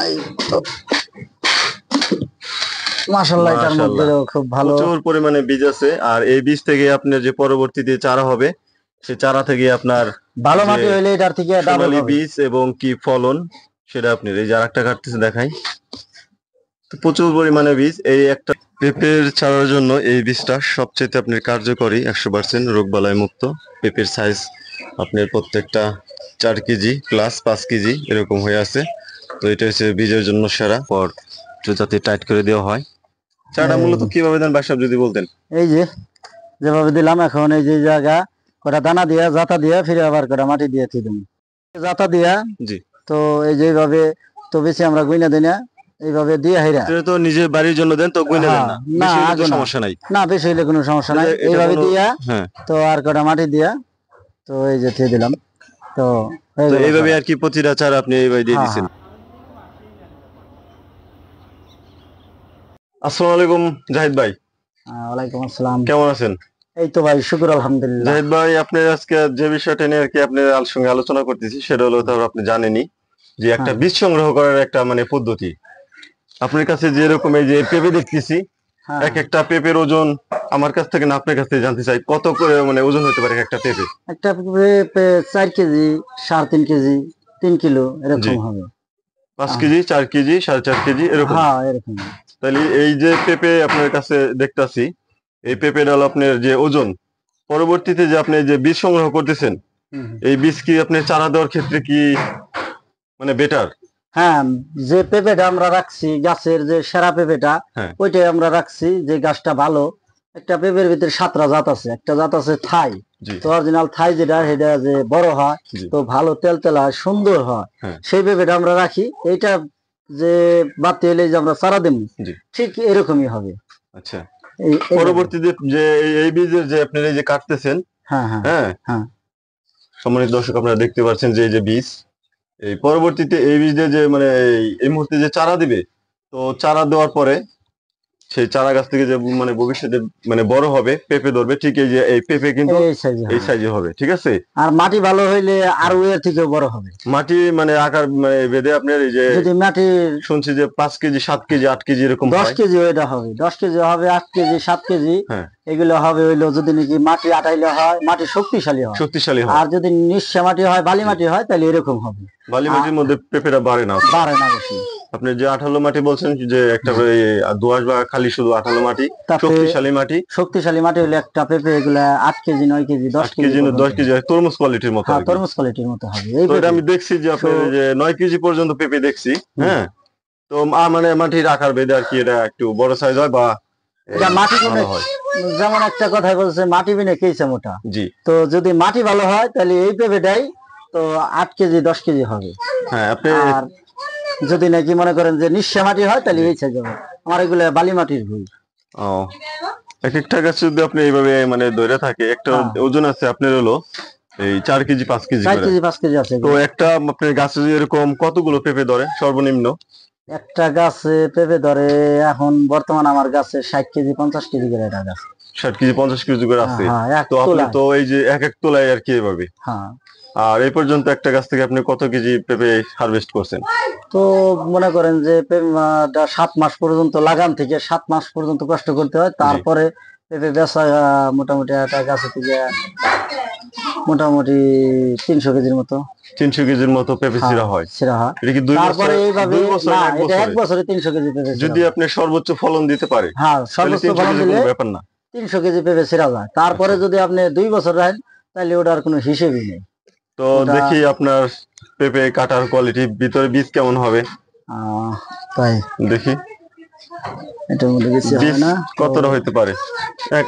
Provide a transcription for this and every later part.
এই তো মাশাআল্লাহ, এটার মধ্যে খুব ভালো প্রচুর পরিমাণে বীজ আছে। আর এই বীজ থেকে আপনার যে পরবর্তীতে চারা হবে, সে চারা থেকে আপনার ভালো মাটি হইলে এটার থেকে ডাবল হবে বীজ এবং কি ফলন সেটা আপনি এই যে আরেকটা কাটতেছে দেখাই। তো প্রচুর পরিমাণে বীজ। এই একটা পেঁপের চারার জন্য এই বীজটা সবচেয়ে আপনার কার্যকরী, 100% রোগবালাই মুক্ত। পেঁপের সাইজ আপনার প্রত্যেকটা 4 কেজি প্লাস 5 কেজি এরকম হয়ে আছে। তো এটা হচ্ছে বীজের জন্য সেরা। পর যাতে টাইট করে দেওয়া হয়। চারাটা মূলত কিভাবে দেন ভাই সাহেব যদি বলতেন? এই যে যেভাবে দিলাম, এখন এই যে জায়গা কটা দানা দিয়া জাতা দিয়া ফিরে আবার কটা মাটি দিয়ে দিলাম জাতা দিয়া। জি। তো এই যেভাবে তো বেশি আমরা গুইনা দিই না, এইভাবে দিয়ে হাইরা। এটা তো নিজের বাড়ির জন্য দেন, তো গুইনা দেন না? না, বেশি হলে তো সমস্যা নাই। না, বেশি হইলে কোনো সমস্যা নাই। এইভাবে দিয়া তো আর কটা মাটি দিয়া তো এই যে দিয়ে দিলাম। তো এইভাবে আর কি প্রতিটা চারা আপনি এইভাবে দিয়ে দিচ্ছেন। আসসালামু আলাইকুম জাহিদ ভাই। ওয়ালাইকুম আসসালাম। কেমন আছেন? এই তো ভাই, শুকর আলহামদুলিল্লাহ। জাহিদ ভাই, আপনি আজকে যে বিষয়টা নিয়ে আর কি আপনার সঙ্গে আলোচনা করতেছি সেটা হলো, তো আপনি জানেনই যে একটা বীজ সংগ্রহ করার একটা মানে পদ্ধতি। আপনার কাছে যে রকম এই যে পেঁপে দেখতেছি, এক একটা পেঁপের ওজন আমার কাছ থেকে না আপনার কাছ থেকে জানতে চাই, কত করে মানে ওজন হতে পারে একটা পেঁপে? একটা পেঁপে 4 কেজি, 3.5 কেজি, 3 কিলো এরকম হবে। 5 কেজি, 4 কেজি, 4.5 কেজি এরকম? হ্যাঁ, এরকম। তাহলে এই যে পেঁপে আপনার কাছে দেখতাছি, এই পেঁপেটা হলো আপনার যে ওজন, পরবর্তীতে যে আপনি যে বীজ সংগ্রহ করতেছেন, এই বীজ কি আপনি চারা দেওয়ার ক্ষেত্রে কি মানে বেটার? হ্যাঁ, যে পেঁপেটা আমরা রাখছি গাছের, যে সেরা পেঁপেটা, ওইটাই আমরা রাখছি। যে গাছটা ভালো, একটা পেঁপের ভিতরে 7টা জাত আছে। একটা জাত আছে থাই, তো অরিজিনাল থাই যেটা, সেটা যে বড় হয়, তো ভালো তেলতেলা সুন্দর হয়, সেই পেঁপেটা আমরা রাখি। এইটা যে বাড়তে হলে যে আমরা চারা দেব, ঠিক এরকমই হবে। আচ্ছা, পরবর্তীতে যে এই বীজের যে আপনি এই যে কাটতেছেন, হ্যাঁ, সম্মানিত দর্শক আপনারা দেখতে পাচ্ছেন যে এই যে বীজ, এই পরবর্তীতে এই বীজ দিয়ে যে মানে এই মুহূর্তে যে চারা দিবে, তো চারা দেওয়ার পরে সেই চারা গাছ থেকে যে মানে ভবিষ্যতে মানে বড় হবে, পেঁপে ধরবে, ঠিক এই যে এই পেঁপে কিন্তু এই সাইজে হবে, ঠিক আছে? আর মাটি ভালো হইলে আরো এর থেকে বড় হবে। মাটি মানে আকার মানে বেঁধে আপনার এই যে যদি মাটি শুনছি যে 5 কেজি, 7 কেজি, 8 কেজি এরকম 10 কেজি ওইটা হবে, 10 কেজি হবে, 8 কেজি, 7 কেজি এগুলো হবে। হইলো যদি নাকি মাটি আটাইলে হয়, মাটি শক্তিশালী হয়, আর যদি নিঃস্ব মাটি হয়, বালি মাটি হয়, তাহলে এরকম হবে। বালি মাটির মধ্যে পেঁপেটা বাড়ে না বেশি। আপনি যে আঠালো মাটি বলছেন, যে একটা দোআঁশ বা খালি শুধু আঠালো মাটি, শক্তিশালী মাটি হলে একটা পেঁপে এগুলা 8 কেজি, 9 কেজি, 10 কেজি, 10 কেজি তরমুজ কোয়ালিটির মতো। তরমুজ কোয়ালিটির মতো হবে। আমি দেখছি যে আপনি যে 9 কেজি পর্যন্ত পেঁপে দেখছি। হ্যাঁ, তো মানে মাটির আকার ভেদে আর কি এটা একটু বড় সাইজ হয়, বা মাটি যেমন একটা কথাই বলছে, মাটি বিনে কেইছে মোটা। জি। তো যদি মাটি ভালো হয়, তাহলে এই পেঁপেটাই তো 8 কেজি, 10 কেজি হবে। হ্যাঁ, আপনি আর যদি নাকি মনে করেন যে নিঃস্ব মাটি হয়, তাহলে এই সাইজ হবে। আমার এগুলো বালি মাটির ভুল। এক একটা গাছ যদি আপনি এইভাবে মানে ধরে থাকে, একটা ওজন আছে আপনার হলো এই 4 কেজি, 5 কেজি, 4 কেজি, 5 কেজি আছে। তো একটা আপনার গাছে এরকম কতগুলো পেঁপে ধরে সর্বনিম্ন? একটা গাছে পেঁপে ধরে এখন বর্তমান আমার গাছে 60 কেজি, 50 কেজি করে একটা গাছ। 60 কেজি, 50 কেজি করে আছে। তো আপনি তো এই যে এক এক তোলায় আর কি এভাবে। আর এই পর্যন্ত একটা গাছ থেকে আপনি কত কেজি পেঁপে হারভেস্ট করছেন? তো মনে করেন যে 7 মাস পর্যন্ত লাগান থেকে 7 মাস পর্যন্ত কষ্ট করতে হয়, তারপরে পেঁপে বেচা মোটামুটি একটা গাছে থেকে মোটামুটি 300 কেজির মতো। 300 কেজির মতো পেঁপে ছিঁড়া হয়। এটা কি 2 বছর? এইভাবে না, এটা এক বছরে 300 কেজি পেঁপে যদি আপনি সর্বোচ্চ ফলন দিতে পারে। হ্যাঁ, সর্বোচ্চ ফলন দিলে ব্যাপার না, 300 কেজি পেঁপে ছিঁড়া যায়। তারপরে যদি আপনি 2 বছর রাখেন, তাহলে ওটার কোনো হিসেবই নেই। তো দেখি আপনার পেঁপে কাটার কোয়ালিটি, ভিতরে বীজ কেমন হবে তাই দেখি। এটার মধ্যে বেশি হবে না, কতটা হইতে পারে?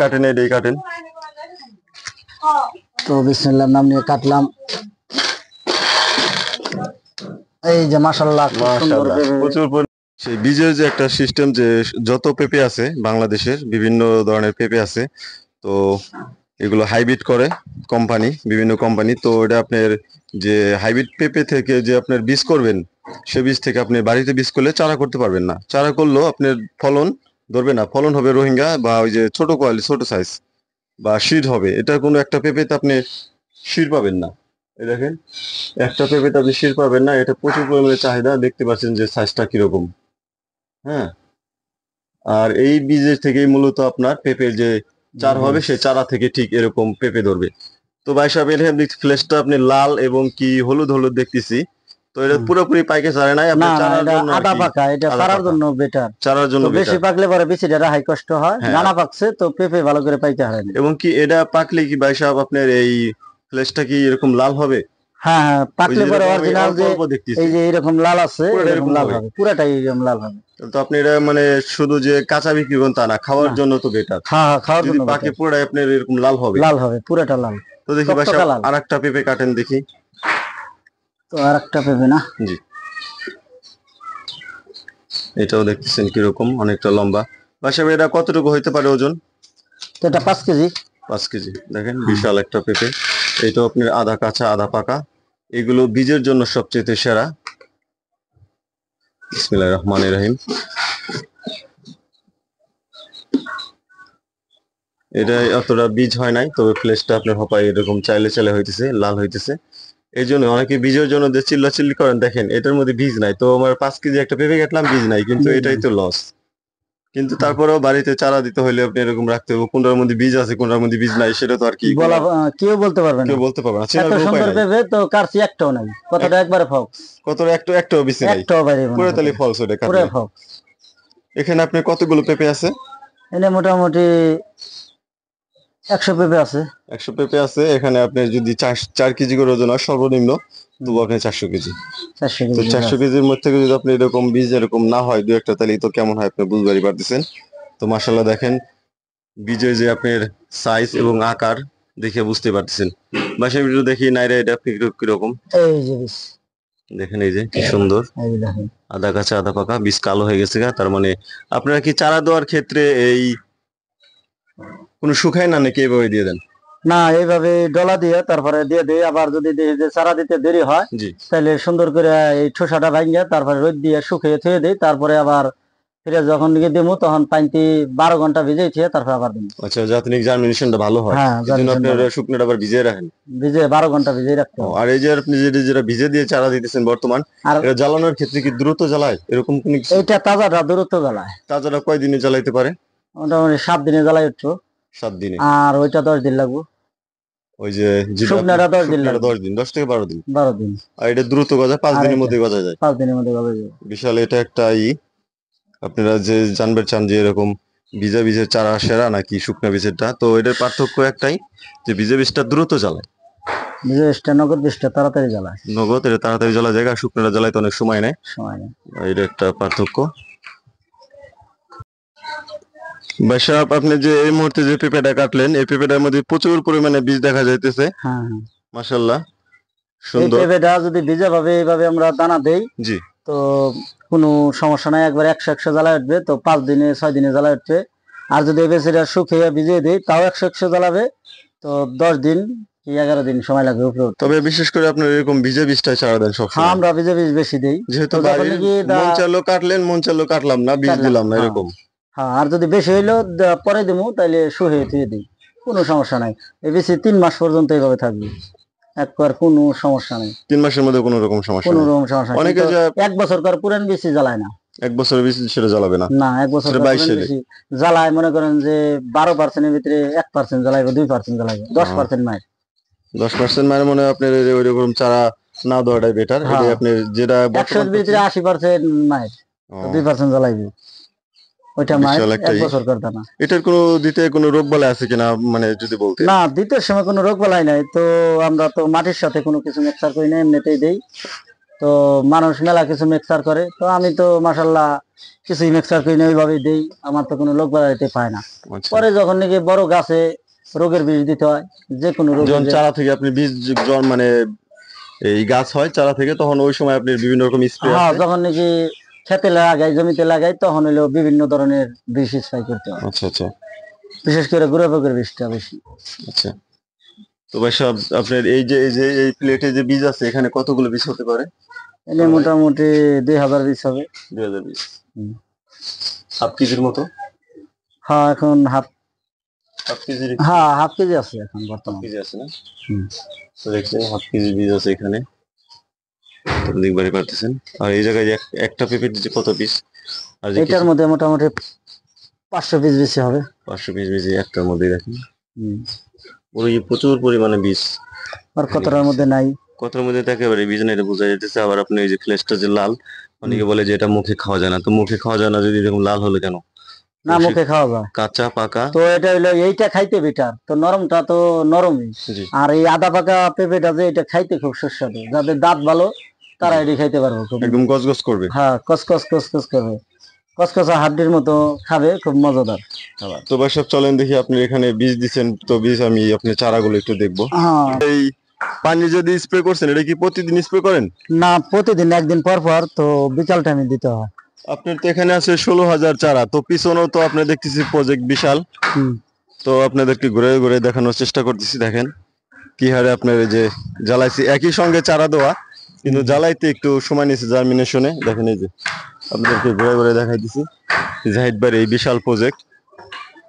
কাটেন, এটাই কাটেন। তো বিসমিল্লাহর নাম নিয়ে কাটলাম। এই যে মাশাআল্লাহ, প্রচুর সেই বীজের যে একটা সিস্টেম, যে যত পেঁপে আছে বাংলাদেশের বিভিন্ন ধরনের পেঁপে আছে, তো এগুলো হাইব্রিড করে কোম্পানি, বিভিন্ন কোম্পানি। তো এটা আপনার যে হাইব্রিড পেঁপে থেকে যে আপনার বীজ করবেন, সে বীজ থেকে আপনি বাড়িতে বীজ করলে চারা করতে পারবেন না। চারা করলেও আপনার ফলন ধরবে না, ফলন হবে রোহিঙ্গা বা ওই যে ছোট কোয়ালিটি, ছোট সাইজ বা শিড হবে। এটা কোনো একটা পেঁপেতে আপনি শিড পাবেন না। এই দেখেন একটা পেঁপেতে আপনি শেষ পাবেন না, এটা প্রচুর পরিমাণে চাহিদা, দেখতে পাচ্ছেন যে সাইজটা কিরকম। হ্যাঁ, আর এই বীজের থেকেই মূলত আপনার পেঁপের যে চারা হবে সেই চারা থেকে ঠিক এরকম পেঁপে ধরবে। তো ভাই সাহেব এখানে ফ্লেশটা আপনি লাল এবং কি হলুদ হলুদ দেখতেছি, তো এটা পুরোপুরি পাইকে চারে নাই, না আপনার না, চারার এটা জন্য আর আধা কি, পাকা, এটা আধা চারার পাকা, জন্য বেটার। চারার জন্য তো বেশি বেটার। পাকলে পরে বেশিটা হাই কষ্ট হয়, হ্যাঁ, জানা পাকছে তো পেঁপে ভালো করে পাইতে হয় না। এবং কি এটা পাকলে কি ভাই সাহেব আপনার এই ফ্লেশটা কি এরকম লাল হবে? হ্যাঁ হ্যাঁ, ওই পাকলে পরে যেরকম আমি অরিজিনাল অল্প যে অল্প দেখতেছি এই যে এরকম লাল আছে, পুরোটা এরকম এরকম লাল হবে। হবে, পুরাটাই এরকম লাল হবে। তো আপনি এটা মানে শুধু যে কাঁচা বিক্রি করেন তা না, খাওয়ার না, জন্য তো বেটার। হ্যাঁ হ্যাঁ, খাওয়ার যদি জন্য পাকে বেটার। পুরোটাই আপনার এরকম লাল হবে। লাল হবে, পুরাটা লাল, তো দেখি ভাই টকটকা সাহেব লাল। আর একটা পেঁপে কাটেন দেখি। তো আর একটা পেঁপে না? জি, এটাও দেখতেছেন কিরকম, অনেকটা লম্বা। ভাই সাহেব এটা কতটুকু হইতে পারে ওজন? তো এটা 5 কেজি। 5 কেজি। দেখেন বিশাল একটা পেঁপে। এটাও আপনার আধা কাঁচা আধা পাকা। এগুলো বীজের জন্য সবচেয়ে সেরা। বিসমিল্লাহির রহমানির রহিম। এটা অতটা বীজ হয় নাই, তবে ফ্লেশটা আপনার হপায় এরকম চাইলে চাইলে হইতেছে, লাল হইতেছে। এই জন্য অনেকে বীজের জন্য যে চিল্লাচিল্লি করেন, দেখেন এটার মধ্যে বীজ নাই। তো আমার 5 কেজি একটা পেঁপে কাটলাম, বীজ নাই, কিন্তু এটাই তো লস। কিন্তু তারপরেও বাড়িতে চারা দিতে হলে আপনি এরকম রাখতে হবে, কোনটার মধ্যে বীজ আছে কোনটার মধ্যে বীজ নাই, সেটা তো আর কি বলা কেউ বলতে পারবে না। কেউ বলতে পারবে না, এত চেনার কোনো উপায় সুন্দর নাই। পেঁপে তো কারছি একটাও নাই, কতটা একবারে ফক্স। কত একটাও বীজ নাই, একটাও বাইরে মনে পুরো হয়, তালি ফলস ওটা পুরো কাটলে। ফক্স। এখানে আপনার কতগুলো পেঁপে আছে? এনে মোটামুটি 100 পেঁপে আছে। 100 পেঁপে আছে এখানে। আপনার যদি 4 কেজি করে ওজন হয় সর্বনিম্ন, তবু আপনি 400 কেজি। 400 তো কেজি 400 কেজির মধ্যে থেকে যদি আপনি এরকম বীজ এরকম না হয় দু একটা, তাহলে তো কেমন হয় আপনি বুঝবারই পারতেছেন। তো মাশাল্লাহ দেখেন বীজের যে আপনার সাইজ এবং আকার দেখে বুঝতে পারতেছেন। বাসায় ভিডিও দেখি নাইরা এটা আপনি কিরকম এই যে বীজ, দেখেন, এই যে কি সুন্দর, এই যে দেখেন। আধা কাঁচা আধা পাকা, বীজ কালো হয়ে গেছে গা। তার মানে আপনারা কি চারা দেওয়ার ক্ষেত্রে এই কোনো শুকায় না নাকি এভাবে দিয়ে দেন? না, এইভাবে ডলা দিয়ে তারপরে দিয়ে দিই। আবার যদি দেখি যে চারা দিতে দেরি হয়, জি, তাহলে সুন্দর করে এই ঠোসাটা ভাঙিয়ে তারপরে রোদ দিয়ে শুকিয়ে থুয়ে দিই। তারপরে আবার ফিরে যখন নিয়ে দেবো তখন পানিতে 12 ঘন্টা ভিজিয়ে থুয়ে তারপরে আবার দিই। আচ্ছা, যাতে নাকি জার্মিনেশনটা ভালো হয়, হ্যাঁ, এই জন্য আপনি ভালো। শুকনোটা আবার ভিজিয়ে রাখেন। ভিজে 12 ঘন্টা ভিজিয়ে রাখতে ও, হবে। আর এই যে আপনি যেটা ভিজে দিয়ে চারা দিতেছেন বর্তমান, আর এটা জ্বালানোর ক্ষেত্রে কি দ্রুত জ্বালায় এরকম কোনো কিছু? এইটা তাজাটা দূরত্ব জ্বালায়। তাছাড়া কয়দিনে জ্বালাইতে পারে? মোটামুটি 7 দিনে জ্বালাই উঠছো। 7 দিনে। আর ওইটা 10 দিন লাগবে। ওই যে যেটা শুকনাটা 10 দিন শুকনোটা লাগবে। 10 দিন, 10 থেকে 12 দিন। 12 দিন। আর এটা দ্রুত গজায়, পাঁচ আর দিনের এটা মধ্যে গজা যায়। 5 দিনের মধ্যে গজায় যাবে। বিশাল এটা একটা আপনারা যে জানতে চান যে এরকম ভিজা বীজের চারা সেরা নাকি শুকনা বীজেরটা, তো এটার পার্থক্য একটাই, যে ভিজা বীজটা দ্রুত জ্বালায়, বীজটা নগদ, বীজটা তাড়াতাড়ি জ্বালায়, নগদ এটা তাড়াতাড়ি জ্বালা যায়, আর শুকনোটা জ্বালাইতে অনেক সময় নেয়। সময় নেই। এটা একটা পার্থক্য। ভাই সাহেব আপনি যে এই মুহূর্তে যে পেঁপেটা কাটলেন, এই পেঁপেটার মধ্যে প্রচুর পরিমাণে বীজ দেখা যাইতেছে। হ্যাঁ হ্যাঁ। মাশাআল্লাহ, এই সুন্দর। পেঁপেটা যদি ভিজা ভাবে এইভাবে আমরা দানা দেই, জি, তো কোনো সমস্যা নাই, একবার 100 জ্বালায় উঠবে। তো 5 দিনে 6 দিনে জ্বালায় উঠবে। আর যদি এই বেশিটা শুকিয়ে ভিজিয়ে দিই তাও 100 জ্বালাবে। তো 10 দিন কি 11 দিন সময় লাগবে উপরে উঠতে। তবে বিশেষ করে আপনার এরকম ভিজে বীজটা চারা দেন হ্যাঁ, সবসময়, আমরা ভিজে বীজ বেশি দিই। যেহেতু তো যখন বাড়ির নাকি মন চাইলো কাটলেন, মন চাইলো কাটলাম না, বীজ কাটলাম, দিলাম না, হ্যাঁ এরকম। হ্যাঁ। আর যদি বেশি হইলো পরে দিবো, তাইলে শুকিয়ে ধুয়ে দিই, কোনো সমস্যা নাই। এই বেশি 3 মাস পর্যন্ত এইভাবে থাকবে, একবার কোনো সমস্যা নেই। 3 মাসের মধ্যে কোনো রকম সমস্যা কোনো নেই। রকম সমস্যা নেই। অনেকে কিন্তু যে 1 বছর কার পুরান বেশি জ্বালায় না। 1 বছরের বীজ সেটা জ্বালাবে না, না, 1 বছর সেটা কার 22 পুরান সালে। বেশি জ্বালায়। মনে করেন যে 12% এর ভিতরে 1% জ্বালাইবে, 2% জ্বালাইবে, 10% নাই। 10% মানে মনে হয় আপনার ওই রকম চারা না দেওয়াটাই বেটার। হ্যাঁ, এটাই আপনি যেটা 100 বর্তমান এর ভিতরে 80% মায়ের, তো 2% জ্বালাইবে, ওইটা মায়ের। বিশাল 1 একটাই। বছর কার দানা। এটার কোনো দিতে কোনো রোগ বালাই আছে কিনা, মানে যদি বলতে। না, দ্বিতীয় সময় কোনো রোগ বালাই নাই। তো আমরা তো মাটির সাথে কোনো কিছু মিক্সার করি না, এমনিতেই দেই। তো মানুষ মেলা কিছু মিক্সার করে, তো আমি তো মাশাল্লাহ কিছুই মিক্সার করি না, ওইভাবেই দেই। আমার তো কোনো রোগ বালাইতে পায় না। আচ্ছা, পরে যখন নাকি বড় গাছে রোগের বিষ দিতে হয়, যে কোনো রোগ যখন চারা থেকে আপনি বীজ মানে এই গাছ হয় চারা থেকে, তখন ওই সময় আপনি বিভিন্ন রকম স্প্রে হ্যাঁ, আছে। যখন নাকি খেতে লাগাই, জমিতে লাগাই, তখন হলো বিভিন্ন ধরনের বিষ স্প্রে করতে হয়। আচ্ছা আচ্ছা বিশেষ করে গুঁড়া পোকার বিষটা বেশি। আচ্ছা। তো ভাই সাহেব আপনার এই প্লেটে যে বীজ আছে, এখানে কতগুলো বীজ হতে পারে? এনে মোটামুটি 2000 বীজ হবে। 2000 বীজ, হুম। হাফ কেজির মতো। হ্যাঁ, এখন হাফ হাফ কেজি? হ্যাঁ, হাফ কেজি আছে এখন বর্তমানে। কেজি আছে না? তো দেখছেন হাফ কেজি বীজ আছে এখানে, দেখবারই পারতেছেন। আর এই জায়গায় একটা পেঁপের যে কত পিস, আর যে এটার মধ্যে মোটামুটি 500 পিস বেশি হবে। 500 পিস বেশি একটার মধ্যে দেখেন। ওই প্রচুর পরিমাণে বীজ। আর কতটার মধ্যে নাই, কতটার মধ্যে একেবারে বীজ না, এটা বোঝা যাইতেছে। আবার আপনি এই যে ফ্লেশটা যে লাল, অনেকে বলে যে এটা মুখে খাওয়া যায় না, তো মুখে খাওয়া যায় না যদি এরকম লাল হলো কেন? না, মুখে খাওয়া যায়। কাঁচা পাকা তো এটা হইলো এইটা খাইতে বেটার, তো নরমটা তো নরমই। আর এই আদা পাকা পেঁপেটা যে এটা খাইতে খুব সুস্বাদু, যাদের দাঁত ভালো তারা এটি খাইতে পারবে, খুব একদম গজগজ করবে। হ্যাঁ, কসকস কসকস করবে, কসকসা হাড্ডির মতো খাবে, খুব মজাদার খাবার। তো ভাই সব চলেন দেখি, আপনি এখানে বীজ দিচ্ছেন, তো বীজ আমি আপনার চারাগুলো একটু দেখবো। এই পানি যদি স্প্রে করছেন, এটা কি প্রতিদিন স্প্রে করেন? না, প্রতিদিন, একদিন পর পর, তো বিকাল টাইমে দিতে হয়। আপনার তো এখানে আছে 16,000 চারা, তো পিছনেও তো আপনি দেখতেছি প্রজেক্ট বিশাল। তো আপনাদেরকে ঘুরে ঘুরে দেখানোর চেষ্টা করতেছি। দেখেন কি হারে আপনার এই যে জ্বালাইছি, একই সঙ্গে চারা দেওয়া, কিন্তু জ্বালাইতে একটু সময় নিয়েছে জার্মিনেশনে। দেখেন এই যে আপনাদেরকে ঘুরে ঘুরে দেখাইতেছি জাহিদ ভাইয়ের এই বিশাল প্রজেক্ট।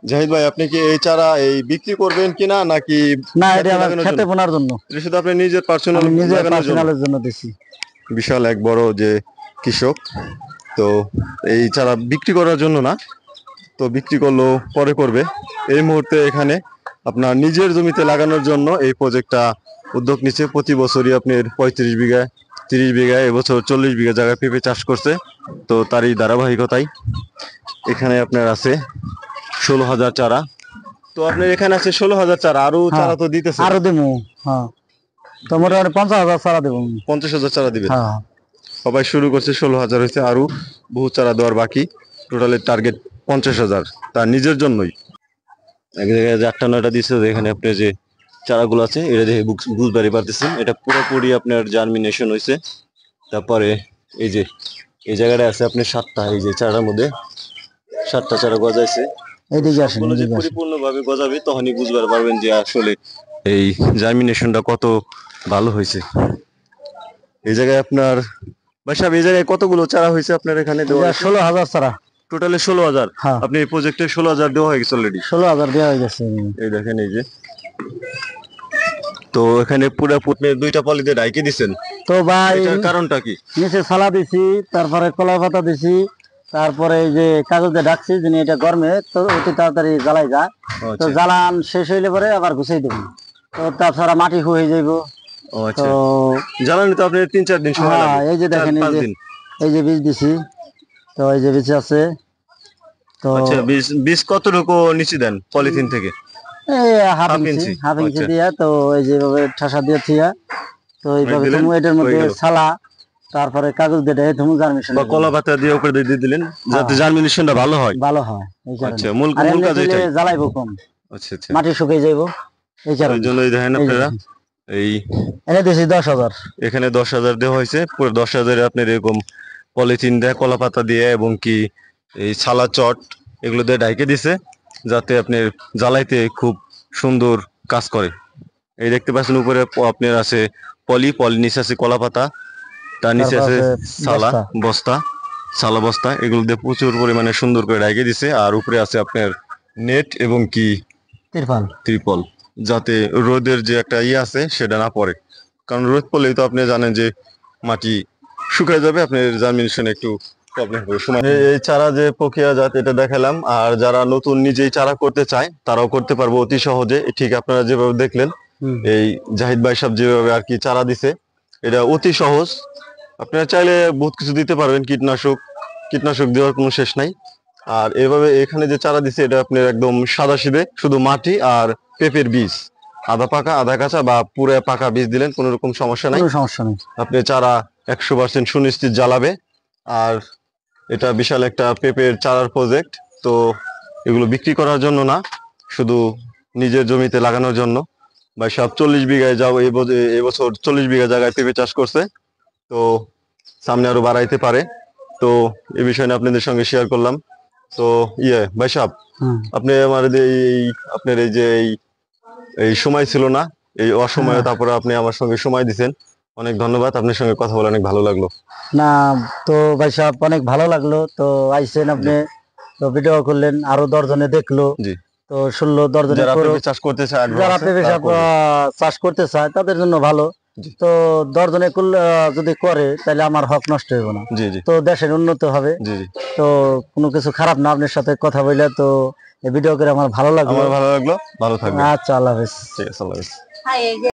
জাহিদ ভাই, আপনি কি এই চারা এই বিক্রি করবেন কিনা, নাকি? না, এটা আমার খেতে বোনার জন্য। এটা শুধু আপনি নিজের পার্সোনাল জন্য দিছি। বিশাল এক বড় যে কৃষক, তো এই চারা বিক্রি করার জন্য না, তো বিক্রি করলেও পরে করবে। এই মুহূর্তে এখানে আপনার নিজের জমিতে লাগানোর জন্য এই প্রজেক্টটা উদ্যোগ নিচ্ছে। প্রতি বছরই আপনার 35 বিঘা 30 বিঘা, এবছর 40 বিঘা জায়গায় পেঁপে চাষ করছে। তো তারই ধারাবাহিকতায় এখানে আপনার আছে 16,000 চারা। তো আপনার এখানে আছে 16,000 চারা, আরো চারা তো দিতেছে? আরো দেবো, হ্যাঁ, তো মোটামুটি 50,000 চারা দেবো। 50,000 চারা দিবেন? হ্যাঁ, সবাই শুরু করছে, 16,000 হয়েছে, আরো বহু চারা দেওয়ার বাকি। টোটালের টার্গেট 50,000 তার নিজের জন্যই। এক জায়গায় 8টা-9টা দিচ্ছে, এখানে আপনার যে চারাগুলো আছে এটা দেখে বুঝবারই পারতেছেন এটা পুরোপুরি আপনার জার্মিনেশন হয়েছে। তারপরে এই যে এই জায়গাটা আছে আপনার 7টা, এই যে চারার মধ্যে 7টা চারা গজাইছে। পরিপূর্ণ ভাবে গজাবে, তখনই বুঝবার পারবেন যে আসলে এই জার্মিনেশনটা কত ভালো হয়েছে। এই জায়গায় আপনার ভাই সাহেব, এই জায়গায় কতগুলো চারা হয়েছে আপনার এখানে? 16,000 চারা, টোটালে 16,000। আপনি এই প্রজেক্টে 16,000 দেওয়া হয়ে গেছে অলরেডি? 16,000 দেওয়া হয়ে গেছে। এই দেখেন এই যে, তো এখানে পুরো পুটনে 2টা পলিতে ডাইকে দিছেন, তো ভাই এটার কারণটা কি? নিচে সালা দিছি, তারপরে কলা পাতা দিছি, তারপরে এই যে কাগজ দিয়ে ডাকছি, যিনি এটা গরমে তো অতি তাড়াতাড়ি জ্বালাই যায়। তো জ্বালান শেষ হইলে পরে আবার গুছাই দেবো, তো তাছাড়া মাটি হয়ে যাইব। তো জ্বালানি তো আপনার 3-4 দিন সময় লাগে। এই যে দেখেন, এই যে বীজ দিছি, তো এই যে বীজ আছে। তো আচ্ছা, বীজ কতটুকু নিচে দেন পলিথিন থেকে? এই হাফ ইঞ্চি দিয়া, তো এই যেভাবে ঠাসা দিয়ে থিয়া, তো এইভাবে তুমি এটার মধ্যে সালা, তারপরে কাগজ দিয়ে তুমি জার্মিনেশন বা কলা পাতা দিয়ে উপরে দিয়ে দিলেন, যাতে জার্মিনেশনটা ভালো হয়। এই কারণে। আচ্ছা, মূল কাজ এটাই। জ্বালাইবো কম, আচ্ছা আচ্ছা, মাটি শুকিয়ে যাইবো, এই কারণে। এই জন্যই দেখেন আপনারা এই এনে দিছি 10,000, এখানে 10,000 দেওয়া হয়েছে। পুরো 10,000 আপনার এরকম পলিথিন দেয়, কলা পাতা দিয়ে, এবং কি এই ছালা চট এগুলো দিয়ে ঢাইকে দিছে, যাতে আপনার জ্বালাইতে খুব সুন্দর কাজ করে। এই দেখতে পাচ্ছেন উপরে আপনার আছে পলি নিচে আছে কলা পাতা, তার নিচে আছে সালা বস্তা, এগুলো দিয়ে প্রচুর পরিমাণে সুন্দর করে ঢাইকে দিছে। আর উপরে আছে আপনার নেট এবং কি ত্রিপল, যাতে রোদের যে একটা আছে সেটা না পড়ে। কারণ রোদ পড়লেই তো আপনি জানেন যে মাটি শুকায় যাবে, আপনার জার্মিনেশন একটু প্রবলেম হবে সময়। এই চারা যে প্রক্রিয়াজাত এটা দেখালাম, আর যারা নতুন নিজেই চারা করতে চায় তারাও করতে পারবো অতি সহজে। ঠিক আপনারা যেভাবে দেখলেন, এই জাহিদ ভাই সাহেব যেভাবে আর কি চারা দিছে, এটা অতি সহজ। আপনারা চাইলে বহুত কিছু দিতে পারবেন, কীটনাশক দেওয়ার কোনো শেষ নাই। আর এভাবে এখানে যে চারা দিছে, এটা আপনার একদম সাদাসিধে, শুধু মাটি আর পেঁপের বীজ, আধা পাকা আধা কাঁচা বা পুরো পাকা বীজ দিলেন, কোনো রকম সমস্যা নাই। আপনি চারা 100% সুনিশ্চিত জ্বালাবে। আর এটা বিশাল একটা পেঁপের চারার প্রজেক্ট, তো এগুলো বিক্রি করার জন্য না, শুধু নিজের জমিতে লাগানোর জন্য। ভাই সব 40 বিঘায় যাও, এবছর 40 বিঘা জায়গায় পেঁপে চাষ করছে, তো সামনে আরো বাড়াইতে পারে। তো এই বিষয় নিয়ে আপনাদের সঙ্গে শেয়ার করলাম। তো ভাই সাহেব, আপনি আমার আপনার এই যে এই সময় ছিল না, এই অসময়ে তারপরে আপনি আমার সঙ্গে সময় দিচ্ছেন, অনেক ধন্যবাদ। আপনার সঙ্গে কথা বলে অনেক ভালো লাগলো। না, তো ভাই সাহেব অনেক ভালো লাগলো, তো আইসেন আপনি, তো ভিডিও করলেন, আরো 10 জনে দেখলো। জি, তো 16 যারা করুক। পেঁপে চাষ করতে চায়, আগ্রহ যারা আছে, পেঁপে তারা করবে। চাষ করতে চায় তাদের জন্য ভালো। জি। তো 10 যদি করে তাহলে আমার হক নষ্ট হইব না, জি জি তো দেশের উন্নত হবে। জি জি তো কোনো কিছু খারাপ না, আপনার সাথে কথা বললে তো এই ভিডিও করে আমার ভালো লাগলো। আমার ভালো লাগলো, ভালো থাকবেন। আচ্ছা, আল্লাহ হাফেজ। ঠিক আছে, আল্লাহ হাফেজ।